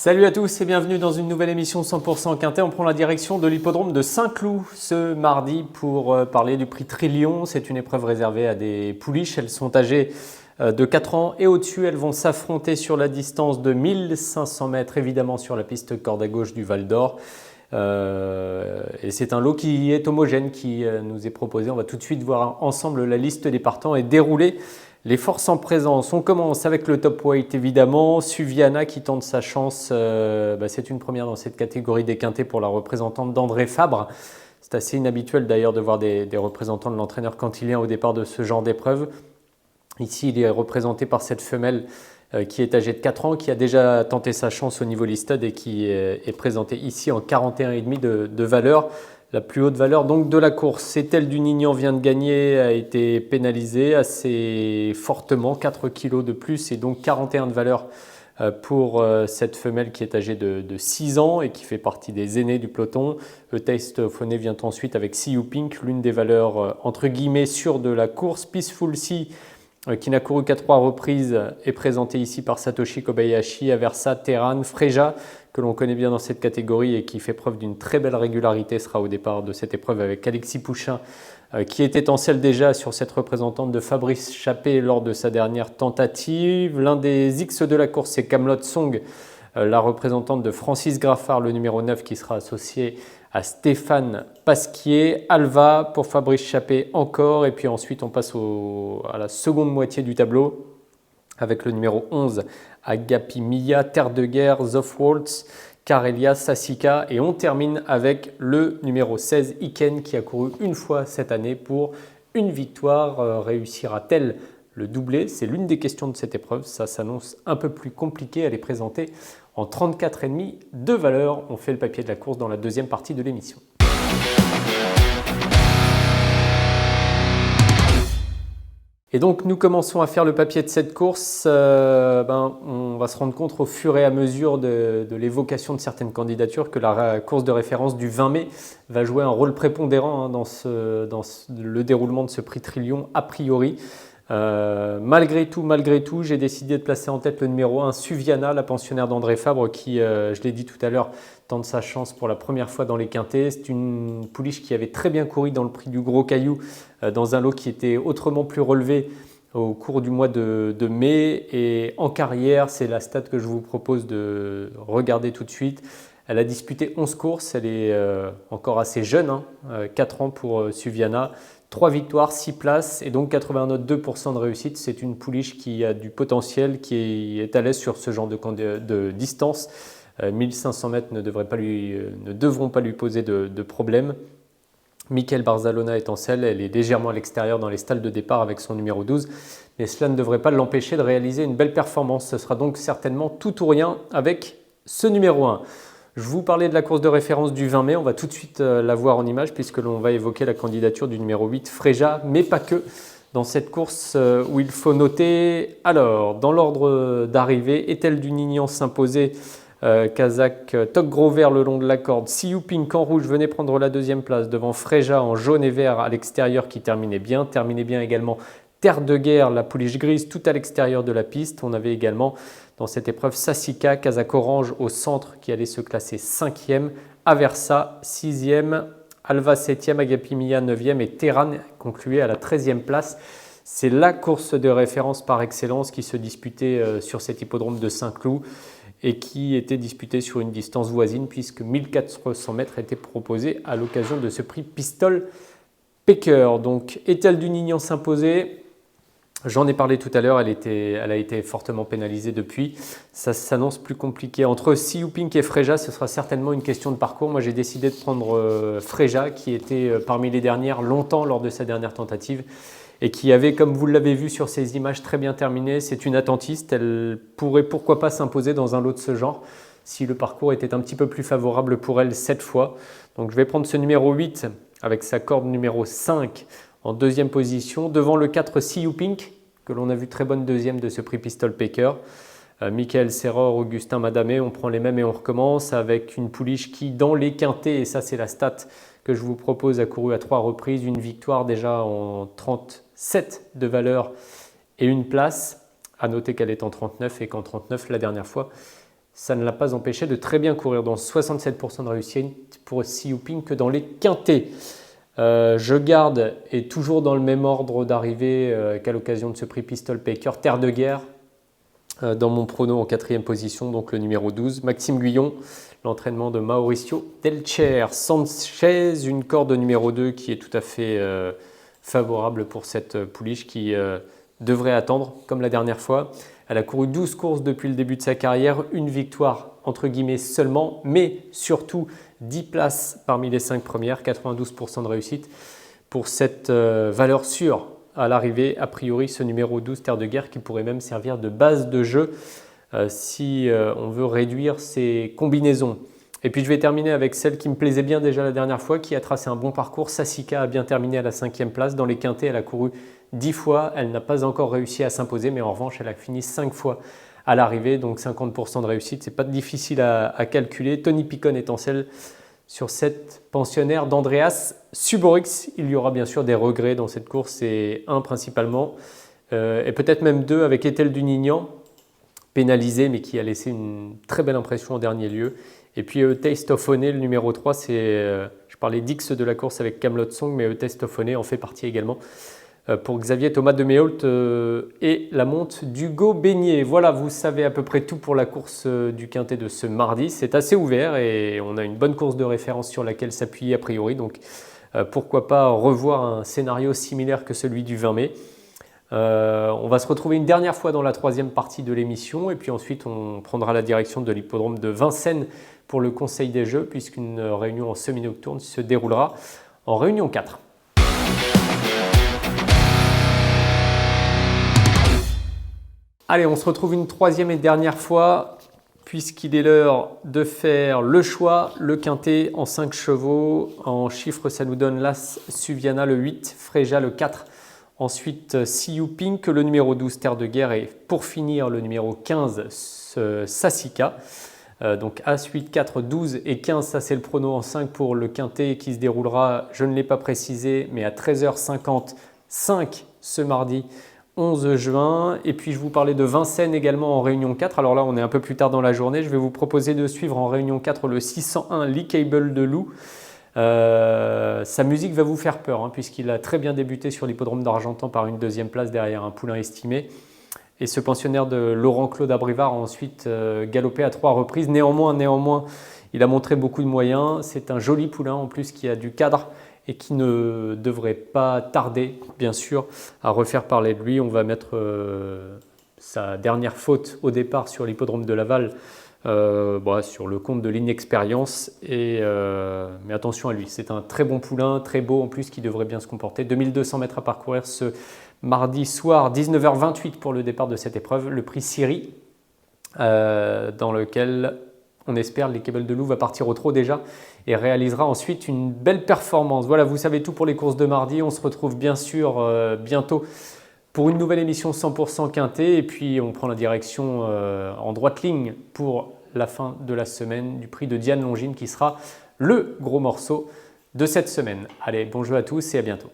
Salut à tous et bienvenue dans une nouvelle émission 100% Quintet. On prend la direction de l'hippodrome de Saint-Cloud ce mardi pour parler du prix Trillion. C'est une épreuve réservée à des pouliches. Elles sont âgées de 4 ans et au-dessus. Elles vont s'affronter sur la distance de 1500 mètres, évidemment sur la piste corde à gauche du Val d'Or. Et c'est un lot qui est homogène qui nous est proposé. On va tout de suite voir ensemble la liste des partants et dérouler les forces en présence. On commence avec le top weight évidemment. Suviana qui tente sa chance. C'est une première dans cette catégorie des quintets pour la représentante d'André Fabre. C'est assez inhabituel d'ailleurs de voir des représentants de l'entraîneur cantilien au départ de ce genre d'épreuve. Ici, il est représenté par cette femelle qui est âgée de 4 ans, qui a déjà tenté sa chance au niveau listed et qui est présentée ici en 41,5 de valeur. La plus haute valeur donc de la course. Cetel du Nignan vient de gagner, a été pénalisé assez fortement, 4 kg de plus et donc 41 de valeur pour cette femelle qui est âgée de 6 ans et qui fait partie des aînés du peloton. A Taste of Honey vient ensuite avec See You Pink, l'une des valeurs entre guillemets sûres de la course. Peaceful Sea qui n'a couru qu'à 3 reprises, est présenté ici par Satoshi Kobayashi, Aversa, Terran, Freja, que l'on connaît bien dans cette catégorie et qui fait preuve d'une très belle régularité, sera au départ de cette épreuve avec Alexis Pouchin, qui était en selle déjà sur cette représentante de Fabrice Chappé lors de sa dernière tentative. L'un des X de la course, c'est Camelot Song, la représentante de Francis Graffard, le numéro 9, qui sera associé à Stéphane Pasquier. Alva pour Fabrice Chappé encore. Et puis ensuite, on passe à la seconde moitié du tableau avec le numéro 11, Agapi Mia, Terre de Guerre, Zoff Waltz, Carelia, Sassika. Et on termine avec le numéro 16, Iken, qui a couru une fois cette année pour une victoire. Réussira-t-elle le doublé? C'est l'une des questions de cette épreuve. Ça s'annonce un peu plus compliqué. Elle est présentée en 34,5 de valeur. On fait le papier de la course dans la deuxième partie de l'émission. Et donc nous commençons à faire le papier de cette course. On va se rendre compte au fur et à mesure de l'évocation de certaines candidatures que la course de référence du 20 mai va jouer un rôle prépondérant dans le déroulement de ce prix Trillion a priori. Malgré tout, j'ai décidé de placer en tête le numéro 1, Suviana, la pensionnaire d'André Fabre, qui, je l'ai dit tout à l'heure, tente sa chance pour la première fois dans les quintets. C'est une pouliche qui avait très bien couru dans le prix du Gros Caillou, dans un lot qui était autrement plus relevé au cours du mois de mai. Et en carrière, c'est la stat que je vous propose de regarder tout de suite. Elle a disputé 11 courses, elle est encore assez jeune, 4 ans pour Suviana. 3 victoires, 6 places et donc 82% de réussite. C'est une pouliche qui a du potentiel, qui est à l'aise sur ce genre de distance. 1500 mètres ne devront pas lui poser de problème. Michael Barzalona est en selle, elle est légèrement à l'extérieur dans les stalles de départ avec son numéro 12. Mais cela ne devrait pas l'empêcher de réaliser une belle performance. Ce sera donc certainement tout ou rien avec ce numéro 1. Je vous parlais de la course de référence du 20 mai, on va tout de suite la voir en image puisque l'on va évoquer la candidature du numéro 8, Freja, mais pas que. Dans cette course où il faut noter, alors dans l'ordre d'arrivée, Etel du Nignan s'imposait, Kazakh, Toc Gros Vert le long de la corde, See You Pink en rouge venait prendre la deuxième place devant Freja en jaune et vert à l'extérieur qui terminait bien également Terre de Guerre, la pouliche grise tout à l'extérieur de la piste. On avait également dans cette épreuve Sassika, Kazakh Orange au centre qui allait se classer 5e, Aversa 6e, Alva 7e, Agapi Mia 9e et Terran concluait à la 13e place. C'est la course de référence par excellence qui se disputait sur cet hippodrome de Saint-Cloud et qui était disputée sur une distance voisine puisque 1400 mètres étaient proposés à l'occasion de ce prix Pistol Pecker. Donc Etel du Nignan s'imposait. J'en ai parlé tout à l'heure, elle a été fortement pénalisée depuis. Ça s'annonce plus compliqué. Entre See You Pink et Freja, ce sera certainement une question de parcours. Moi, j'ai décidé de prendre Freja, qui était parmi les dernières longtemps lors de sa dernière tentative et qui avait, comme vous l'avez vu sur ces images, très bien terminé. C'est une attentiste. Elle pourrait pourquoi pas s'imposer dans un lot de ce genre si le parcours était un petit peu plus favorable pour elle cette fois. Donc, je vais prendre ce numéro 8 avec sa corde numéro 5 en deuxième position, devant le 4 See You Pink, que l'on a vu très bonne deuxième de ce prix Pistol Pecker. Michael Serror, Augustin Madamé, on prend les mêmes et on recommence avec une pouliche qui, dans les quintets, et ça c'est la stat que je vous propose, a couru à 3 reprises, une victoire déjà en 37 de valeur et une place. À noter qu'elle est en 39 et qu'en 39, la dernière fois, ça ne l'a pas empêché de très bien courir, dans 67% de réussite pour Si Youping que dans les quintés. Je garde, et toujours dans le même ordre d'arrivée qu'à l'occasion de ce prix Pistol Paker, Terre de Guerre, dans mon prono en 4e position, donc le numéro 12, Maxime Guyon, l'entraînement de Mauricio Delcher. Sanchez, une corde numéro 2 qui est tout à fait favorable pour cette pouliche qui devrait attendre, comme la dernière fois. Elle a couru 12 courses depuis le début de sa carrière, une victoire entre guillemets seulement, mais surtout 10 places parmi les 5 premières, 92% de réussite pour cette valeur sûre à l'arrivée. A priori, ce numéro 12, Terre de Guerre, qui pourrait même servir de base de jeu si on veut réduire ses combinaisons. Et puis je vais terminer avec celle qui me plaisait bien déjà la dernière fois, qui a tracé un bon parcours. Sassica a bien terminé à la 5e place. Dans les quintés, elle a couru 10 fois. Elle n'a pas encore réussi à s'imposer, mais en revanche, elle a fini 5 fois à l'arrivée. Donc 50% de réussite, c'est pas difficile à calculer. Tony Picon étant celle sur cette pensionnaire d'Andreas Suborix. Il y aura bien sûr des regrets dans cette course, et un principalement, et peut-être même deux avec Ethel Dunignan, pénalisé, mais qui a laissé une très belle impression en dernier lieu. Et puis Taste of Honey, le numéro 3, c'est, je parlais d'X de la course avec Camelot Song, mais Taste of Honey en fait partie également pour Xavier Thomas de Méholt et la monte d'Hugo Beignet. Voilà, vous savez à peu près tout pour la course du quintet de ce mardi. C'est assez ouvert et on a une bonne course de référence sur laquelle s'appuyer a priori. Donc pourquoi pas revoir un scénario similaire que celui du 20 mai. On va se retrouver une dernière fois dans la 3e partie de l'émission, et puis ensuite on prendra la direction de l'hippodrome de Vincennes pour le Conseil des Jeux, puisqu'une réunion en semi-nocturne se déroulera en réunion 4. Allez, on se retrouve une 3e et dernière fois, puisqu'il est l'heure de faire le choix, le quintet en 5 chevaux. En chiffres, ça nous donne l'As Suviana le 8, Freja le 4, ensuite Si Youping, le numéro 12 Terre de Guerre, et pour finir le numéro 15 Sassica. Donc As, 8, 4, 12 et 15, ça c'est le prono en 5 pour le quintet qui se déroulera, je ne l'ai pas précisé, mais à 13h55 ce mardi 11 juin. Et puis je vous parlais de Vincennes également en réunion 4. Alors là on est un peu plus tard dans la journée, je vais vous proposer de suivre en réunion 4 le 601 Lee Cable de Loup. Sa musique va vous faire peur, puisqu'il a très bien débuté sur l'hippodrome d'Argentan par une 2e place derrière un poulain estimé. Et ce pensionnaire de Laurent-Claude Abrivard a ensuite galopé à 3 reprises. Néanmoins, il a montré beaucoup de moyens. C'est un joli poulain en plus qui a du cadre et qui ne devrait pas tarder, bien sûr, à refaire parler de lui. On va mettre sa dernière faute au départ sur l'hippodrome de Laval sur le compte de l'inexpérience. Mais attention à lui, c'est un très bon poulain, très beau en plus, qui devrait bien se comporter. 2200 mètres à parcourir ce mardi soir, 19h28 pour le départ de cette épreuve, le prix Syrie, dans lequel on espère Lee Cable de Loup va partir au trot déjà et réalisera ensuite une belle performance. Voilà, vous savez tout pour les courses de mardi. On se retrouve bien sûr bientôt pour une nouvelle émission 100% quintet, et puis on prend la direction en droite ligne pour la fin de la semaine du prix de Diane Longines qui sera le gros morceau de cette semaine. Allez, bon jeu à tous et à bientôt.